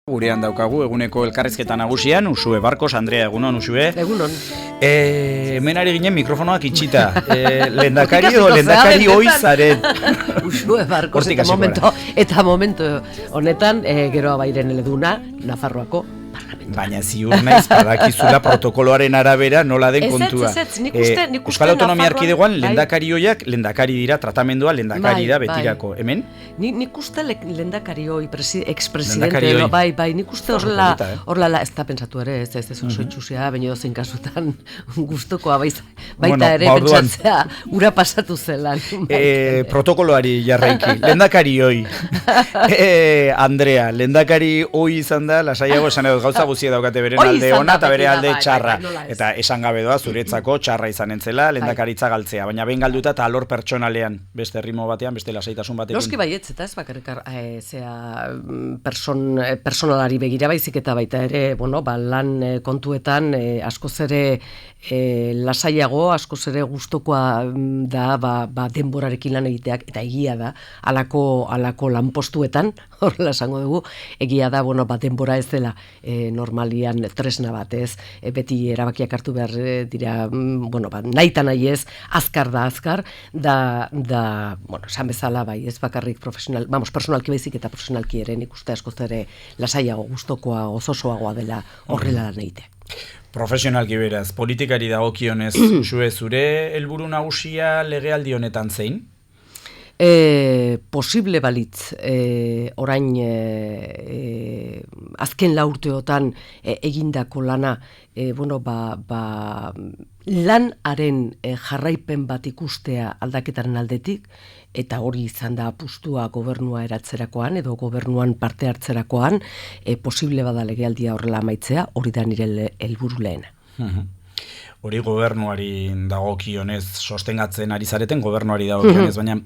Gurean daukagu eguneko elkarrizketa nagusian, Usue Barkos, Andrea, egunon, Usue. Egunon. Hemen ari ginen mikrofonoak itxita. Lehendakari hoi zaren. Usue Barkos, eta momento honetan, geroa bairen eleduna, Nafarroako parlamentu. Baina ziur naiz, badakizula protokoloaren arabera nola den kontua. Nik uste Euskal Autonomia Erkidegoan lehendakari hoiak, lehendakari dira, tratamendua lehendakari da betirako. Hemen? Nik uste lehendakari hoi, ex-presidente, bai, nik uste horrela, ez da pensatu ere, ez oso itxusia, baina dozein kasutan gustokoa baita ere pentsatzea, ura pasatu zelan. Protokoloari jarraiki, lehendakari hoi. Andrea, lehendakari hoi izan da, lasaiago esan edo gauza guzia daukate beren alde ona eta bere alde txarra. Eta esan gabe doa, zuretzako txarra izan entzela, lehendakaritza galtzea. Baina behin galduta eta alor pertsonalean, beste ritmo batean, beste lasaitasun batean. Noski baietz, eta ez bakarrik personalari begira baizik eta baita ere, lan kontuetan askoz ere lasaiago, askoz ere gustokoa da denborarekin lan egiteak, eta egia da, alako lanpostuetan, horrela esango dugu, egia da, denbora ez dela normalian tresna bat ez, beti erabakiak hartu behar dira, nahi nahi ez, azkar, esan bezala bai, ez bakarrik personalki baizik eta profesionalki ere, nik uste askoz ere lasaiago, gustokoa, ozosoagoa dela horrela lan egitea. Profesionalki beraz, politikari dagokionez, zure helburu nagusia legealdi honetan zein? Posible balitz orain azken urteotan egindako lana lanaren jarraipen bat ikustea aldaketaren aldetik, eta hori izan da apustua gobernua eratzerakoan edo gobernuan parte hartzerakoan, posible bada legealdia horrela amaitzea, hori da nire helburu lehena. Hori gobernuari dagokionez sostengatzen ari zareten, gobernuari dagokionez, baina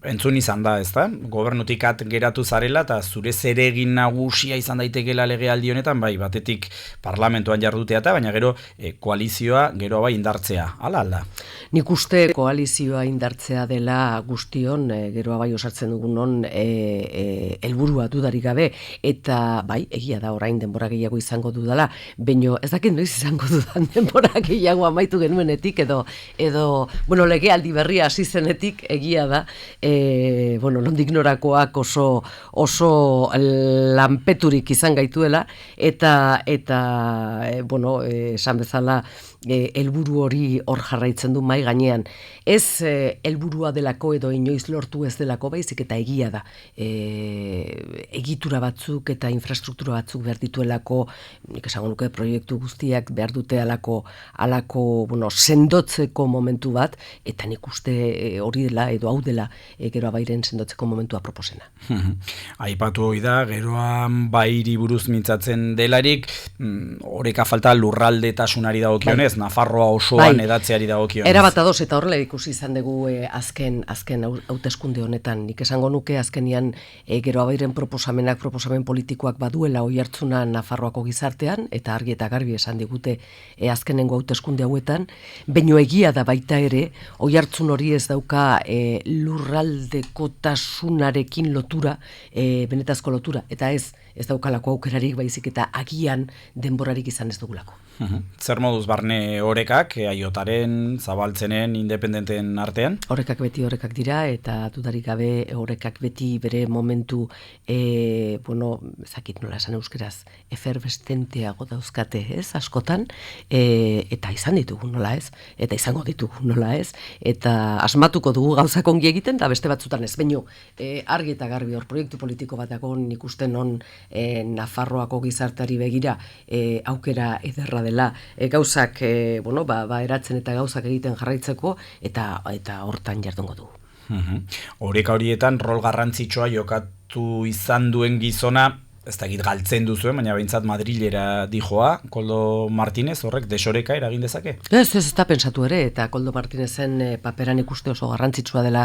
entzun izan da, ezta? Gobernutik geratu zarela eta zure zeregin nagusia izan daitekela legealdi honetan, bai, batetik parlamentuan jardutea eta, baina gero koalizioa gero bai indartzea, ala? Nik uste koalizioa indartzea dela guztion, geroa bai osartzen dugunon helburua dudarik gabe, eta bai, egia da orain denbora gehiago izango dudala, baino ez dakit noiz izango dudan denbora gehiago amaitu genuenetik, edo legealdi berria hasi zenetik egia da, nondik norakoak oso lanpeturik izan gaituela, eta esan bezala helburu hori hor jarraitzen du mai gainean. Ez helburua delako edo inoiz lortu ez delako, baizik eta egia da. Egitura batzuk eta infrastruktura batzuk behar dituelako, nik esango nuke proiektu guztiak behar dute alako sendotzeko momentu bat, eta nik uste hori dela edo hau dela geroa bairen sendotzeko momentua proposena. Aipatu hori da, geroan bairi buruz mintzatzen delarik, oreka falta lurraldetasunari dagokionez, Nafarroa osoan edatzeari dagokionez. Erabat ados, eta horrela ikusi izan dugu azken hauteskunde honetan. Nik esango nuke azkenian geroa bairen proposamen politikoak baduela oihartzuna Nafarroako gizartean, eta argi eta garbi esan digute azkenengo hauteskunde hauetan, baino egia da baita ere, oihartzun hori ez dauka lurraldekotasunarekin lotura, benetazko lotura, eta ez daukalako aukerarik baizik eta agian denborarik izan ez dugulako. Zer moduz barne orekak, aiotaren, zabaltzenen, independenten artean? Orekak beti orekak dira, eta dudarik gabe orekak beti bere momentu, ezakit nola esan euskeraz, eferbestenteago dauzkate, ez, askotan, eta izan ditugu nola ez, eta izango ditugu nola ez, eta asmatuko dugu gauzak ongi egiten, eta beste batzutan ez, baino argi eta garbi hor proiektu politiko bat dago nik uste non Nafarroako gizarteari begira aukera ederra dela gauzak eratzen eta gauzak egiten jarraitzeko, eta hortan jardungo dugu. Oreka horietan rol garrantzitsua jokatu izan duen gizona, ez dakit galtzen duzuen, baina behintzat Madrilera dijoa, Koldo Martínez, horrek desoreka eragin dezake? Ez da pensatu ere, eta Koldo Martínezen paperan ikuste oso garrantzitsua dela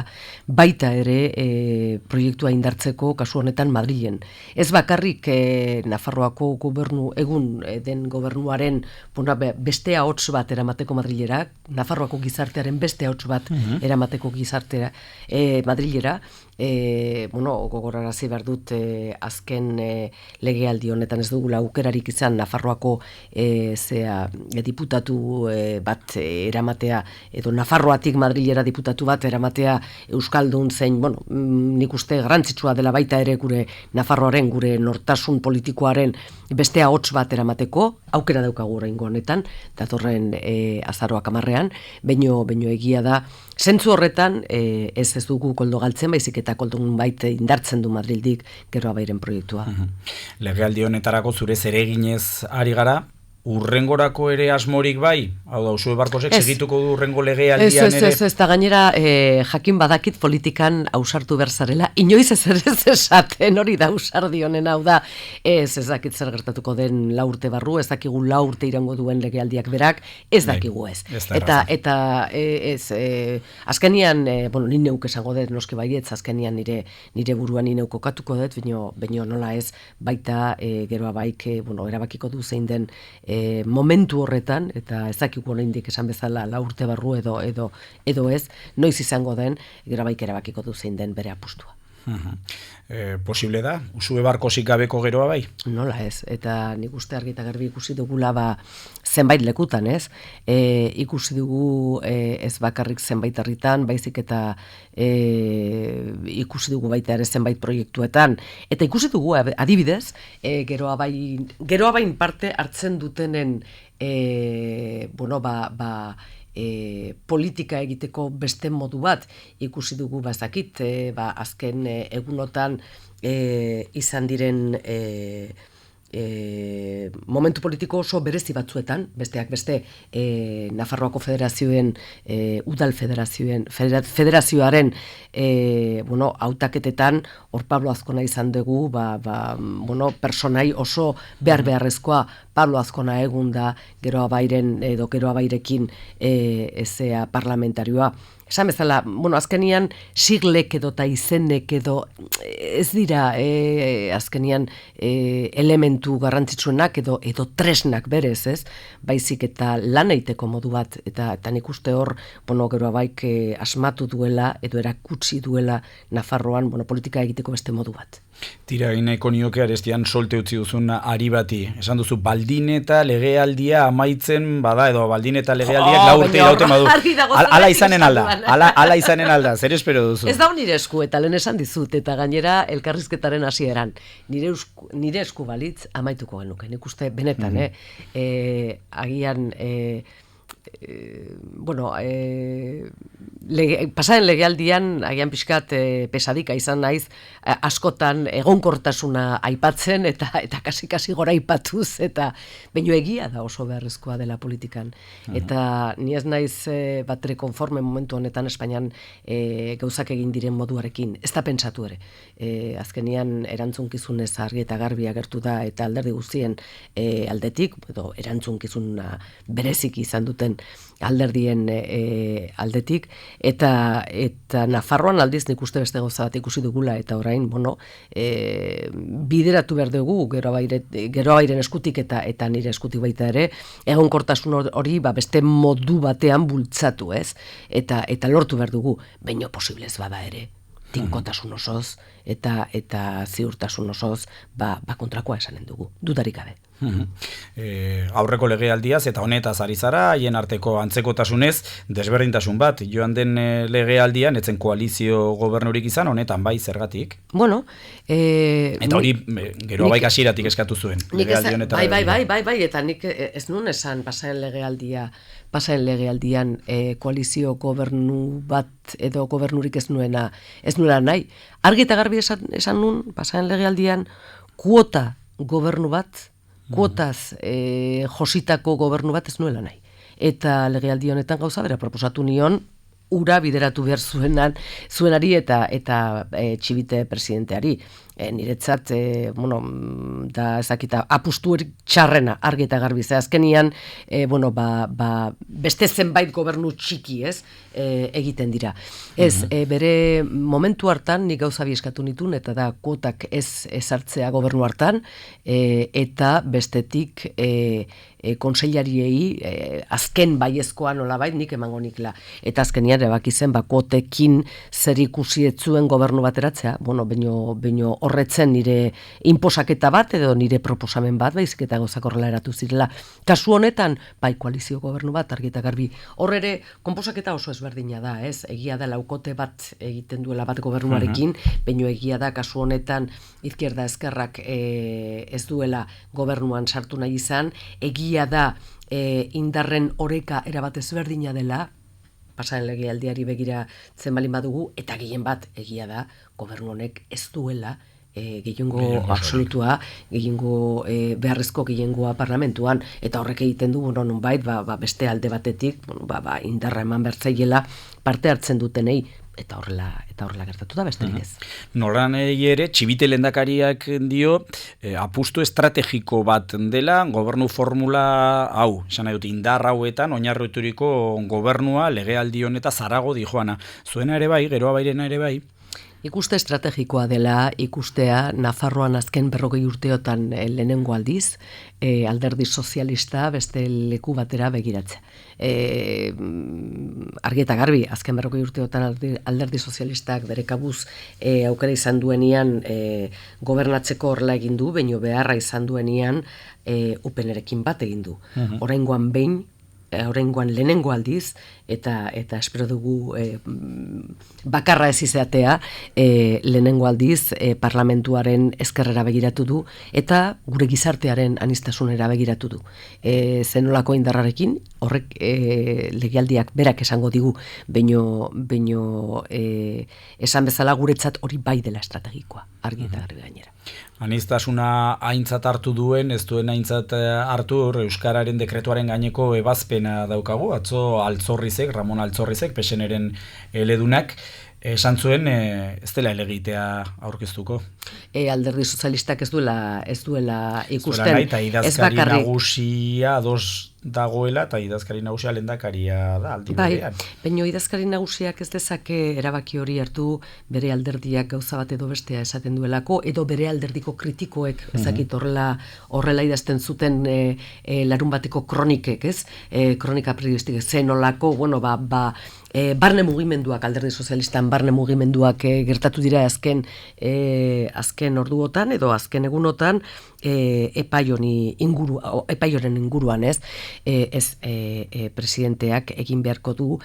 baita ere proiektua indartzeko kasu honetan Madrilen. Ez bakarrik Nafarroako gobernu, egun den gobernuaren beste ahots bat eramateko Madrilera, Nafarroako gizartearen beste ahots bat eramateko gizartera Madrilera, gogorarazi behar dut azken legealdi honetan ez dugula aukerarik izan Nafarroako diputatu bat eramatea, edo Nafarroatik Madrilera diputatu bat eramatea euskaldun zein, nik uste garrantzitsua dela baita ere gure Nafarroaren, gure nortasun politikoaren beste ahots bat eramateko, aukera daukagu oraingo honetan, datorren azaroak 10ean, baino egia da, zentzu horretan ez dugu koldo galtzen, baizik eta koldo baita indartzen du Madrildik Gero Abairen proiektua. Legealdi honetarako zure zereginez ari gara, urrengorako ere asmorik bai? Hau da, Usue Barkosek segituko du urrengo legealdian ere? Ez, eta gainera jakin badakit politikan ausartu berzarela, inoiz ez esaten hori da ausardi honen, hau da, ez dakit zer gertatuko den 4 urte barru, ez dakigu 4 urte irango duen legealdiak berak, ez dakigu ez. Eta azkenian, ni neuk esango dut, noski baietz, azkenian nire buruan ni neuk kokatuko dut, baino nola ez, baita Gero Abaik erabakiko du zein den momentu horretan, eta ezakiku oraindik esan bezala 4 urte barru edo ez, noiz izango den Gero Abaik erabakiko du zein den bere apustua. Posible da? Usue Barkosik gabeko Gero Abai? Nola ez, eta nik uste argi eta garbi ikusi dugula zenbait lekutan, ez? Ikusi dugu ez bakarrik zenbait herritan, baizik eta ikusi dugu baita ere zenbait proiektuetan, eta ikusi dugu adibidez, Gero Abain parte hartzen dutenen politika egiteko beste modu bat ikusi dugu bazakit, azken egunotan izan diren momentu politiko oso berezi batzuetan, besteak beste Nafarroako federazioen, udal federazioaren hautaketetan, hor Pablo Azkona izan dugu, personai oso beharrezkoa Pablo Azkona egun da Gero Abairen edo Gero Abairekin parlamentarioa. Esan bezala, azkenian siglek edo eta izenek edo ez dira azkenian elementu garrantzitsuenak edo tresnak berez, ez? Baizik eta lan egiteko modu bat, eta nik uste hor, Gero Abaik asmatu duela edo erakutsi duela Nafarroan politika egiteko beste modu bat. Tira, ineko nioke arestian solte utzi duzun ari bati. Esan duzu, baldin eta legealdia amaitzen bada, edo baldin eta legealdiak 4 urte irauten badu. Ala izanen alda, ala izanen alda, zer espero duzu? Ez da nire esku, eta lehen esan dizut, eta gainera elkarrizketaren hasieran. Nire esku balitz amaituko genuke, nik uste benetan, agian... pasaren legealdian agian pixkat pesadika izan naiz askotan egonkortasuna aipatzen eta kasi gora aipatuz, eta baino egia da oso beharrezkoa dela politikan, eta ni ez naiz batere konforme momentu honetan Espainian gauzak egin diren moduarekin, ez da pentsatu ere, azkenian erantzunkizunez argi eta garbi agertu da, eta alderdi guztien aldetik, edo erantzunkizuna bereziki izan duten alderdien aldetik, eta Nafarroan aldiz nik uste beste gauza bat ikusi dugula, eta orain, bideratu behar dugu Gero Abairen eskutik eta nire eskutik baita ere, egonkortasun hori beste modu batean bultzatu, ez? Eta lortu behar dugu, baino posiblez bada ere, tinkotasun osoz, eta ziurtasun osoz, kontrakoa esanen dugu, dudarik gabe. Aurreko legealdiaz eta honetaz ari zara, haien arteko antzekotasunez desberdintasun bat, joan den legealdian etzen koalizio gobernurik izan, honetan bai, zergatik? Eta hori Gero Abaik hasieratik eskatu zuen. Bai, eta nik ez nuen esan pasaren legealdian koalizio gobernu bat edo gobernurik ez nuela nahi. Argi eta garbi esan nuen pasaren legealdian kuota gobernu bat, kuotaz jositako gobernu bat ez nuela nahi. Eta legealdi honetan gauza bera proposatu nion, ura bideratu behar zuenari eta Txibite presidenteari. niretzat, da ezakita, apustu txarrena argi eta garbi, ze azkenian, beste zenbait gobernu txiki, ez, egiten dira. Ez, bere momentu hartan, nik gauza bi eskatu nitun, eta da kuotak ez hartzea gobernu hartan, eta bestetik konseilariei azken baiezkoa nolabait nik emango nikla. Eta azkenian erabaki zen kuotekin zer ikusi ez zuen gobernu bateratzea, baino horretzen nire inposaketa bat edo nire proposamen bat, baizik eta gauzak horrela eratu zirela. Kasu honetan, bai koalizio gobernu bat, argi eta garbi. Hor ere, konposaketa oso ezberdina da, ez? Egia da laukote bat egiten duela bat gobernuarekin, baino egia da kasu honetan izquierda ezkerrak ez duela gobernuan sartu nahi izan, egia da indarren oreka erabat ezberdina dela, pasaren legealdiari begiratzen balin badugu, eta gehien bat egia da gobernu honek ez duela gehiengo absolutua, gehiengo beharrezko gehiengoa parlamentuan, eta horrek egiten du, nonbait, beste alde batetik, indarra eman bertzaiela parte hartzen dutenei, eta horrela gertatu da besterik ez. Noran ere, Txibite lehendakariak dio, apustu estrategiko bat dela, gobernu formula hau, esan nahi dut, indar hauetan, oinarrituriko gobernua, legealdi honeta zarago dijoana. Zuena ere bai, geroa bairena ere bai. Ikuste estrategikoa dela ikustea Nafarroan azken 40 urteotan lehenengo aldiz, alderdi sozialista beste leku batera begiratzea. Argi eta garbi, azken 40 urteotan alderdi sozialistak bere kabuz aukera izan duenian gobernatzeko horrela egin du, baino beharra izan duenian UPNrekin bat egin du. Oraingoan behin, oraingoan lehenengo aldiz, eta espero dugu bakarra ez izatea, lehenengo aldiz parlamentuaren ezkerrera begiratu du, eta gure gizartearen aniztasunera begiratu du. Zenolako indarrarekin, horrek legealdiak berak esango digu, baino esan bezala guretzat hori bai dela estrategikoa, argi eta garbi gainera. Aniztasuna aintzat hartu duen, ez duen aintzat hartu Euskararen dekretuaren gaineko ebazpena daukagu, atzo Altzorrizek, Ramon Altzorrizek, PSNren eledunak, esan zuen ez dela elegitea aurkeztuko. Alderdi sozialistak ez duela ikusten. Zora nahi, eta idazkari nagusia ados dagoela, eta idazkari nagusia lehendakaria da, aldi berean. Baina idazkari nagusiak ez dezake erabaki hori hartu bere alderdiak gauza bat edo bestea esaten duelako, edo bere alderdiko kritikoek, ezakit horrela idazten zuten larun bateko kronikek, ez? Kronika periodistik zenolako, barne mugimenduak, alderdi sozialistan barne mugimenduak gertatu dira azken orduotan edo azken egunotan epaioren inguruan, ez? Presidenteak egin beharko du,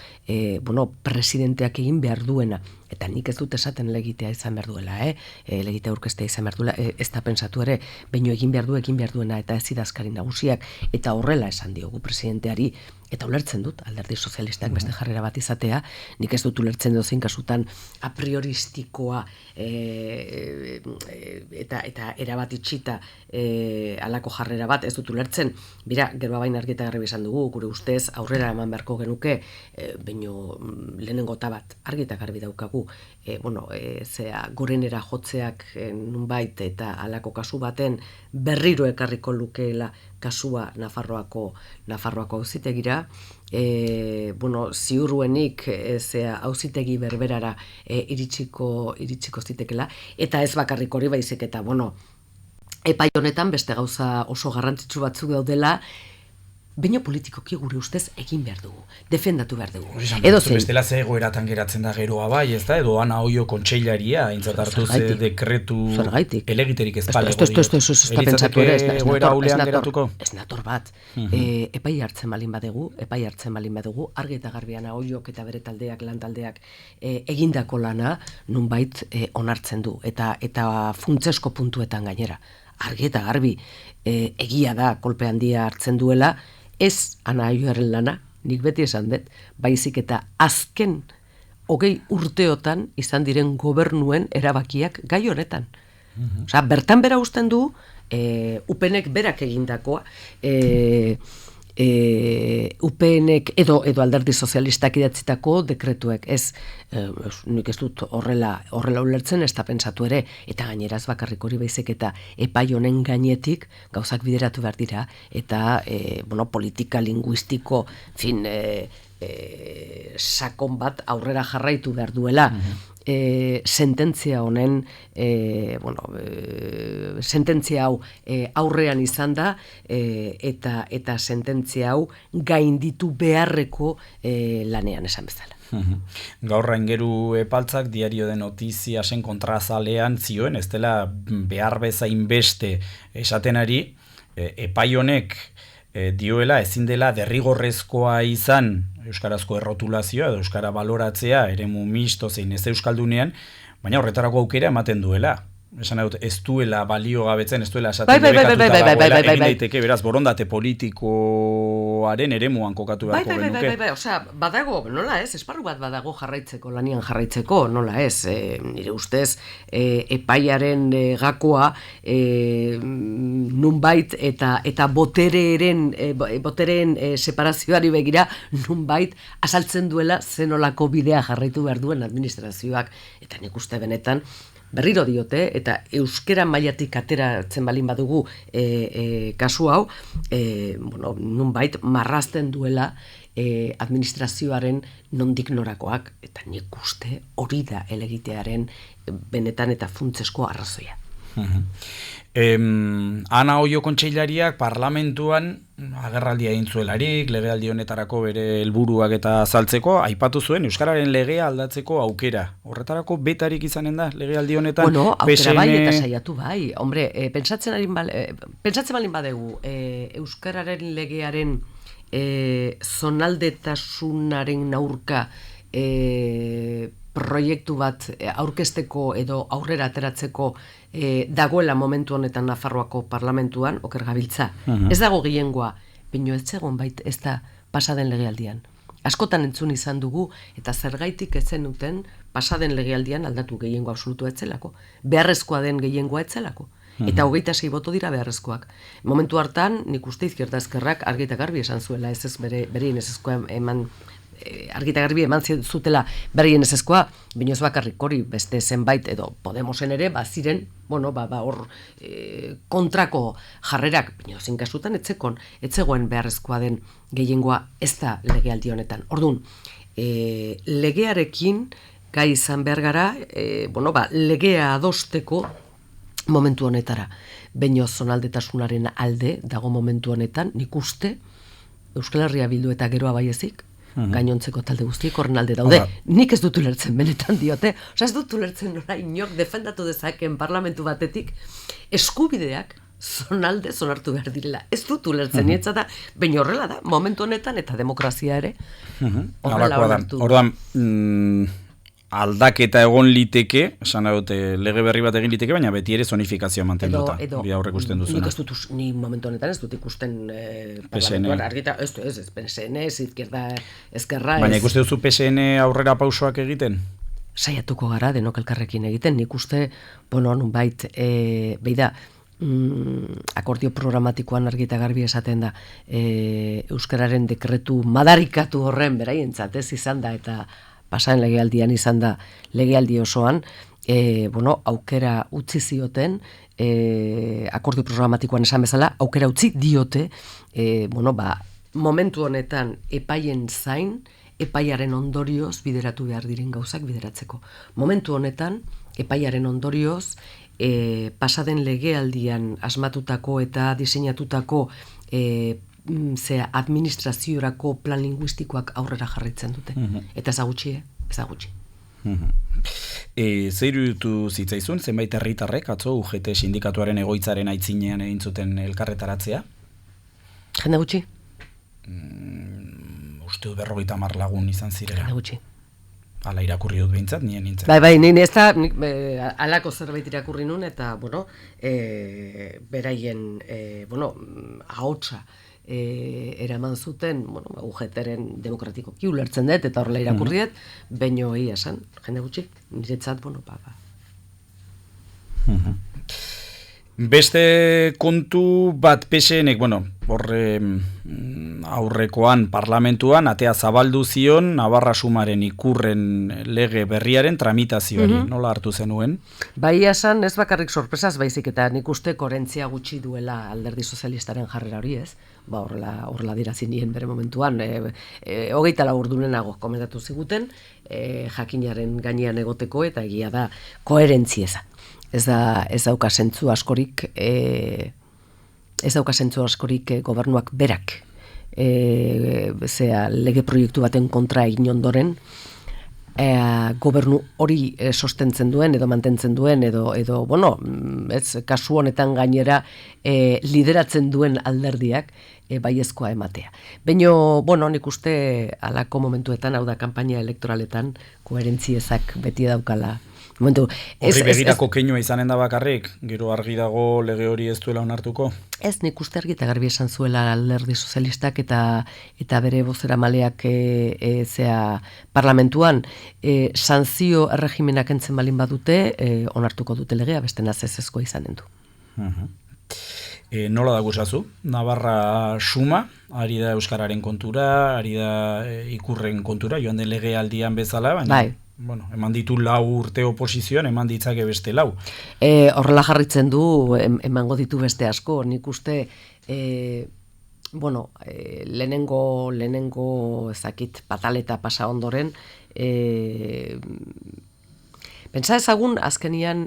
presidenteak egin behar duena. Eta nik ez dut esaten legitea izan behar duela, legitea aurkeztea izan behar duela, ez da pensatu ere, baino egin behar duena, eta ez idazkari nagusiak, eta horrela esan diogu presidenteari, eta ulertzen dut, alderdi sozialistak beste jarrera bat izatea, nik ez dut ulertzen dozein kasutan a prioristikoa eta erabat itxita alako jarrera bat, ez dut ulertzen, gero baina argi eta garbi esan dugu, gure ustez aurrera eman beharko genuke, baino lehenengo bat argi eta garbi daukagu, gorenera jotzeak nunbait eta alako kasu baten berriro ekarriko lukeela kasua Nafarroako auzitegira, ziurruenik auzitegi berberara iritsiko zitekela, eta ez bakarrik hori baizik eta, epai honetan beste gauza oso garrantzitsu batzuk daudela, baino politikoki gure ustez egin behar dugu, defendatu behar dugu. Bestela ze egoeratan geratzen da geroa bai, ez da, edo Ana Oio kontseilaria, aintzat hartu ze dekretu elegiterik ez palego. Ez da pentsatu ere, ez nator bat. Epai hartzen balin badugu, argi eta garbi Ana Oiok eta bere taldeak, lan taldeak egindako lana nunbait onartzen du, eta funtsesko puntuetan gainera. Argi eta garbi egia da kolpe handia hartzen duela, ez Ana Oioaren lana, nik beti esan dut, baizik eta azken 20 urteotan izan diren gobernuen erabakiak gai honetan. Bertan bera usten du, UPNek berak egindakoa, UPNek edo alderdi sozialistak idatzitako dekretuek, nik ez dut horrela ulertzen, ez da pentsatu ere, eta gaineraz bakarrik hori baizik eta epai honen gainetik gauzak bideratu behar dira, eta politika linguistiko, sakon bat aurrera jarraitu behar duela. Sententzia honen sententzia hau aurrean izan da eta sententzia hau gainditu beharreko lanean esan bezala. Gaur Aingeru Epaltzak Diario de Notiziasen kontrazalean zioen, ez dela behar bezain beste esaten ari, epai honek dioela ezin dela derrigorrezkoa izan euskarazko errotulazioa edo euskara baloratzea eremu misto zein ez euskaldunean, baina horretarako aukera ematen duela. Esan dut, ez duela balio gabetzen, ez duela esaten debekatuta dagoela, egin daiteke, beraz, borondate politikoaren eremuan kokatu beharko genuke. Osea, badago, nola ez, esparru bat badago jarraitzeko, lanian jarraitzeko, nola ez, nire ustez, epaiaren gakoa nunbait eta botereen separazioari begira nunbait azaltzen duela zenolako bidea jarraitu behar duen administrazioak, eta nik uste benetan, berriro diote, eta euskera mailatik ateratzen balin badugu kasu hau, nunbait marrazten duela administrazioaren nondik norakoak, eta nik uste hori da elegitearen benetan eta funtsesko arrazoia. Ana Oio kontseilariak parlamentuan agerraldia egin zuelarik, legealdi honetarako bere helburuak eta azaltzeko, aipatu zuen euskararen legea aldatzeko aukera. Horretarako betarik izanen da legealdi honetan. Bueno, aukera bai eta saiatu bai. Hombre, pentsatzen balin badegu euskararen legearen zonaldetasunaren aurka proiektu bat aurkezteko edo aurrera ateratzeko dagoela momentu honetan Nafarroako parlamentuan, oker gabiltza. Ez dago gehiengoa, baino ez zegoen bait ez da pasaden legealdian. Askotan entzun izan dugu, eta zergaitik ez zenuten pasaden legealdian aldatu gehiengoa absolutua etzelako. Beharrezkoa den gehiengoa etzelako. Eta 26 boto dira beharrezkoak. Momentu hartan, nik uste izquierda ezkerrak argi eta garbi esan zuela, berien ezezkoa eman argi eta garbi eman zutela berrien ezezkoa, binoz bakarrik hori beste zenbait edo Podemosen ere baziren, hor kontrako jarrerak, binoz inkasutan etzegoen beharrezkoa den gehiengoa ez da legealdi honetan. Orduan, legearekin gai izan behar gara, legea adosteko momentu honetara. Binoz zonaldetasunaren alde dago momentu honetan, nik uste, Euskal Herria Bildu eta Geroa Baiezik, gainontzeko talde guztiek horren alde daude. Nik ez dut ulertzen benetan diote. Osa ez dut ulertzen nora inok defendatu dezaken parlamentu batetik eskubidea zonartu behar direla. Ez dut ulertzen nietza da, baina horrela da, momentu honetan eta demokrazia ere horrela onartu. Orduan, aldaketa egon liteke, esan dute lege berri bat egin liteke, baina beti ere zonifikazioa mantenduta. Bi aurrek usten duzuna. Nik ez dut, ni momentu honetan ez dut ikusten parlamentuan argita, ez PSN, ez izquierda ezkerra. Baina ikuste duzu PSN aurrera pausoak egiten? Saiatuko gara denok elkarrekin egiten, nik uste, nunbait, beida, akordio programatikoan argi eta garbi esaten da euskararen dekretu madarikatu horren beraientzat ez izan da eta pasaren legealdian izan da legealdi osoan, aukera utzi zioten, akordio programatikoan esan bezala, aukera utzi diote, momentu honetan epaien zain, epaiaren ondorioz bideratu behar diren gauzak bideratzeko. Momentu honetan, epaiaren ondorioz, pasaden legealdian asmatutako eta diseinatutako administraziorako plan linguistikoak aurrera jarraitzen dute. Eta ezagutxi, ezagutxi. Zer iruditu zitzaizun, zenbait herritarrek atzo UGT sindikatuaren egoitzaren aitzinean egin zuten elkarretaratzea? Jende gutxi? Uste du 50 lagun izan zirela. Jende gutxi. Ala irakurri dut behintzat, nien nintzen. Bai, nire ez da, alako zerbait irakurri nun, eta, beraien, ahotsa eraman zuten, UGT-ren demokratikoki ulertzen dut, eta horrela irakurriet, baino egia esan, jende gutxi, niretzat, Beste kontu bat PSNek, aurrekoan parlamentuan atea zabaldu zion Navarra Sumaren ikurren lege berriaren tramitazioari, nola hartu zenuen? Bai esan, ez bakarrik sorpresaz baizik eta nik uste koherentzia gutxi duela Alderdi Sozialistaren jarrera hori, ez? Horrela dirazi nien bere momentuan, 24 ordunenago komentatu ziguten, jakinaren gainean egoteko eta egia da koherentzi eza. Ez dauka zentzu askorik gobernuak berak lege proiektu baten kontra egin ondoren gobernu hori sostentzen duen edo mantentzen duen edo kasu honetan gainera lideratzen duen alderdiak baiezkoa ematea. Baina, nik uste halako momentuetan, hau da kanpaina elektoraletan, koherentziezak beti daukala. Horri begirako keinua izanen da bakarrik, gero argi dago lege hori ez duela onartuko? Ez, nik uste argi eta garbi esan zuela Alderdi Sozialistak eta bere bozeramaleak parlamentuan sanzio erregimenak entzen balin badute, onartuko dute legea, beste nazezezkoa izanen du. Nola da gustazu? Navarra Suma, ari da Euskararen kontura, ari da ikurren kontura, joan den legealdian bezala, baina... eman ditu 4 urte oposizioan, eman ditzake beste 4. Horrela jarritzen du, emango ditu beste asko, nik uste, lehenengo ezakit pataleta pasa ondoren, pentsa ezagun, azkenian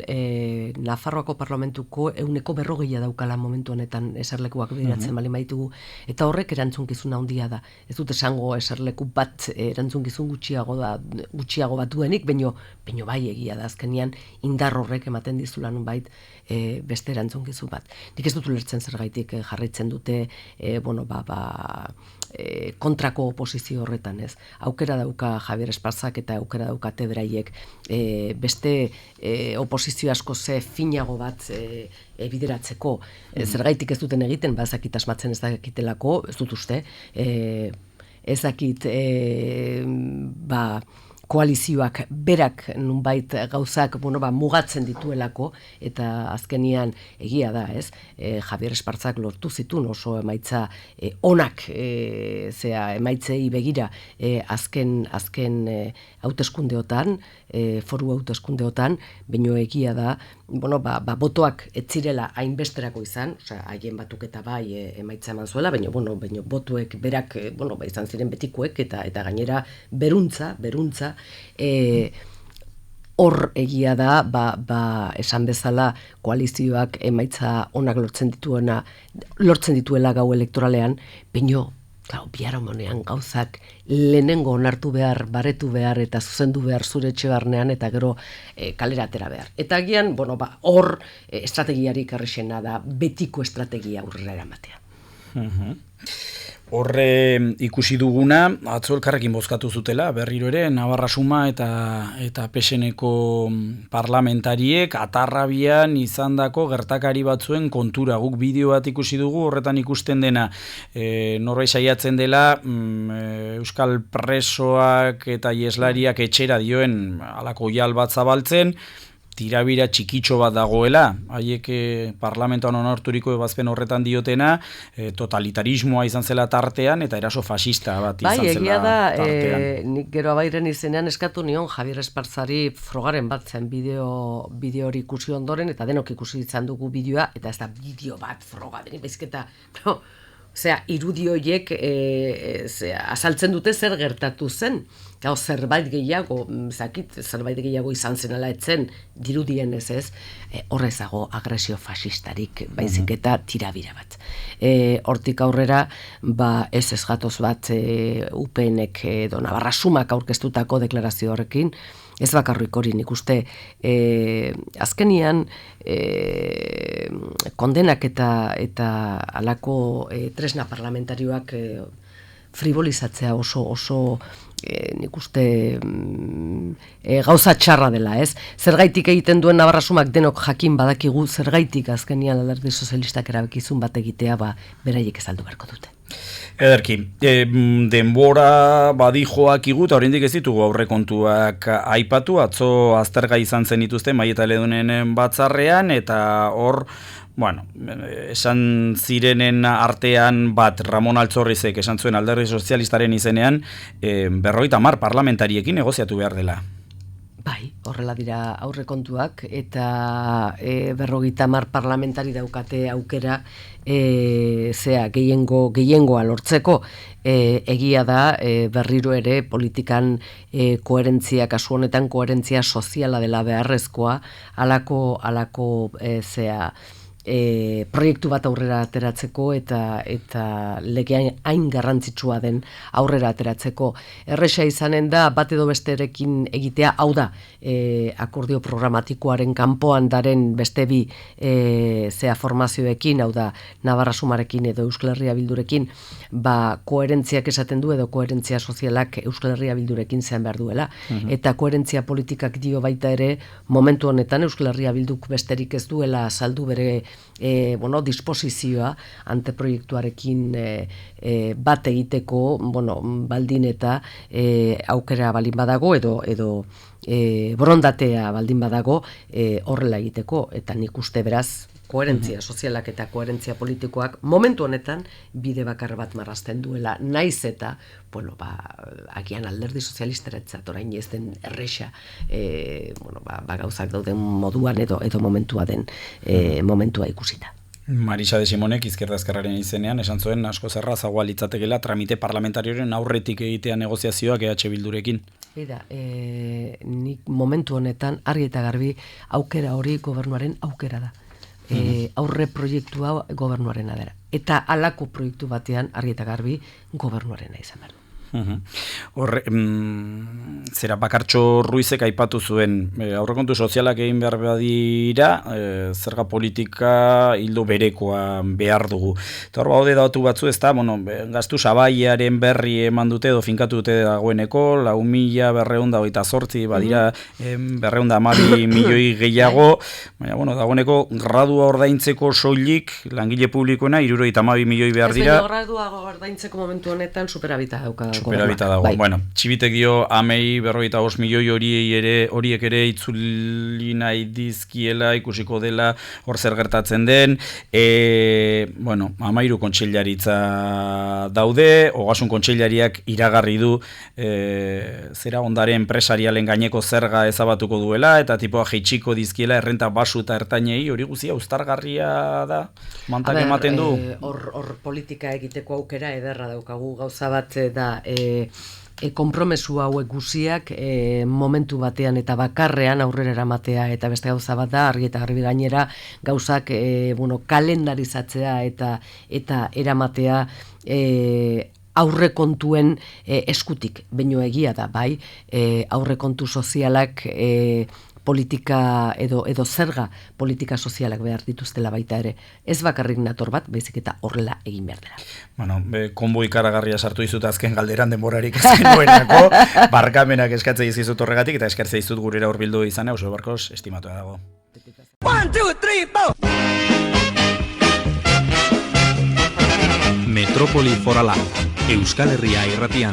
Nafarroako parlamentuko 140 daukala momentu honetan eserlekuak bideratzen balin baitugu, eta horrek erantzunkizuna handia da. Ez dut esango eserleku bat erantzunkizun gutxiago bat duenik, baino bai egia da azkenian indar horrek ematen dizula nunbait beste erantzunkizun bat. Nik ez dut ulertzen zergaitik jarraitzen dute kontrako oposizio horretan, ez. Aukera dauka Javier Esparzak eta aukera daukate beraiek beste oposizio asko finago bat bideratzeko. Zergaitik ez duten egiten, ezakit asmatzen ez dakitelako, ez dut uste, ezakit koalizioak berak nunbait gauzak mugatzen dituelako, eta azkenian egia da, ez? Javier Esparzak lortu zituen oso emaitza onak emaitzei begira azken hauteskundeotan, foru hauteskundeotan, baino egia da, botoak ez zirela hainbesterako izan, haien batuketa bai emaitza eman zuela, baino botuek berak izan ziren betikoek eta gainera beruntza, hor egia da, esan bezala koalizioak emaitza onak lortzen dituela gau elektoralean, baino biharamonean gauzak lehenengo onartu behar, baretu behar eta zuzendu behar zure etxe barnean eta gero kalera atera behar. Eta agian, hor estrategiarik errexena da, betiko estrategia aurrera eramatea. Horre ikusi duguna, atzo elkarrekin bozkatu zutela, berriro ere, Navarra Suma eta PSNeko parlamentariek atarrabian izandako gertakari batzuen kontura. Guk bideo bat ikusi dugu, horretan ikusten dena norbait saiatzen dela euskal presoak eta ieslariak etxera dioen halako oihal bat zabaltzen, tirabira txikitxo bat dagoela, haiek parlamentoan onarturiko ebazpen horretan diotena, totalitarismoa izan zela tartean, eta eraso fascista bat izan zela tartean. Bai, egia da, nik gero abairen izenean eskatu nion Javier Esparzari frogaren bat zen bideo hori ikusi ondoren, eta denok ikusi izan dugu bideoa, eta ez da bideo bat froga denik, bezketa, irudioiek azaltzen dute zer gertatu zen. Zerbait gehiago izan zenala etzen dirudien ez, horrezago agresio fasistarik baizik eta tirabira bat. Hortik aurrera, ez gatoz bat UPNek edo Navarra Sumak aurkeztutako deklarazio horrekin, ez bakarrik hori nik uste azkenian kondenak eta halako tresna parlamentarioak fribolizatzea oso nik uste gauza txarra dela, ez? Zergaitik egiten duen Navarra Sumak denok jakin badakigu, zergaitik azkenian Alderdi Sozialistak erabakizun bat egitea beraiek ez aldu beharko dute. Ederki, denbora badijoak igut, oraindik ez ditugu aurrekontuak aipatu, atzo aztergai izan zen dituzte Maieta Ledunen batzarrean, eta hor, bueno, esan zirenen artean bat Ramon Altzorrizek esan zuen Alderdi Sozialistaren izenean, 50 parlamentariekin negoziatu behar dela. Bai, horrela dira aurrekontuak eta 50 parlamentari daukate aukera gehiengoa lortzeko. Egia da berriro ere politikan koherentzia, kasu honetan koherentzia soziala dela beharrezkoa, halako proiektu bat aurrera ateratzeko eta legean hain garrantzitsua den aurrera ateratzeko. Erresa izanen da bat edo besterekin egitea, hau da, akordio programatikoaren kanpoan daren beste bi formazioekin, hau da, Navarra Sumarekin edo Euskal Herria Bildurekin, koherentziak esaten du edo koherentzia sozialak Euskal Herria Bildurekin zean behar duela. Eta koherentzia politikak dio baita ere, momentu honetan Euskal Herria Bilduk besterik ez duela saldu bere disposizioa anteproiektuarekin bat egiteko, baldin eta aukera baldin badago edo borondatea baldin badago horrela egiteko, eta nik uste beraz koherentzia sozialak eta koherentzia politikoak momentu honetan bide bakar bat marrazten duela, naiz eta agian Alderdi Sozialistarentzat orain ez den erresa gauzak dauden moduan edo momentua den momentua ikusita. Marisa de Simonek Izquierda Ezkerraren izenean esan zuen asko zerrazagoa litzatekeela tramite parlamentarioren aurretik egitea negoziazioak EH Bildurekin. Nik momentu honetan argi eta garbi aukera hori gobernuaren aukera da. Aurre proiektua gobernuarena dela. Eta halako proiektu batean argi eta garbi gobernuarena izan behar du. Zera Bakartxo Ruizek aipatu zuen aurrekontu sozialak egin behar badira, zerga politika hildo berekoa behar dugu. Eta hor baude datu batzu, ez da, gastu sabaiaren berri eman dute edo finkatu dute dagoeneko, 4.228 badira 212 milioi gehiago, baina dagoeneko gradua ordaintzeko soilik langile publikoena 72 milioi behar dira. Ez gradua ordaintzeko momentu honetan superabita dauka. Superabita dago. Bueno, txibitek dio amei 45 milioi horiek ere itzuli nahi dizkiela, ikusiko dela hor zer gertatzen den. 13 kontseilaritza daude, Ogasun kontseilariak iragarri du zera ondare enpresarialen gaineko zerga ezabatuko duela, eta tipoa jeitsiko dizkiela errenta basu eta ertainei, hori guzia uztargarria da, mantak ematen du. Hor politika egiteko aukera ederra daukagu, gauza bat da konpromesu hauek guziak momentu batean eta bakarrean aurrera eramatea, eta beste gauza bat da argi eta garbi gainera gauzak kalendarizatzea eta eramatea aurrekontuen eskutik, baino egia da, bai, aurrekontu sozialak politika edo zerga politika sozialak behar dituztela baita ere. Ez bakarrik nator bat, baizik eta horrela egin behar dela. Konbo ikaragarria sartu dizut azken galderan denborarik ezken duenako, barkamenak eskatzea izizut horregatik, eta eskertzea izut gurera hurbildu izan, Jose Barkos, estimatua dago. 1, 2, 3, 4! Metropoli Forala, Euskal Herria irratian.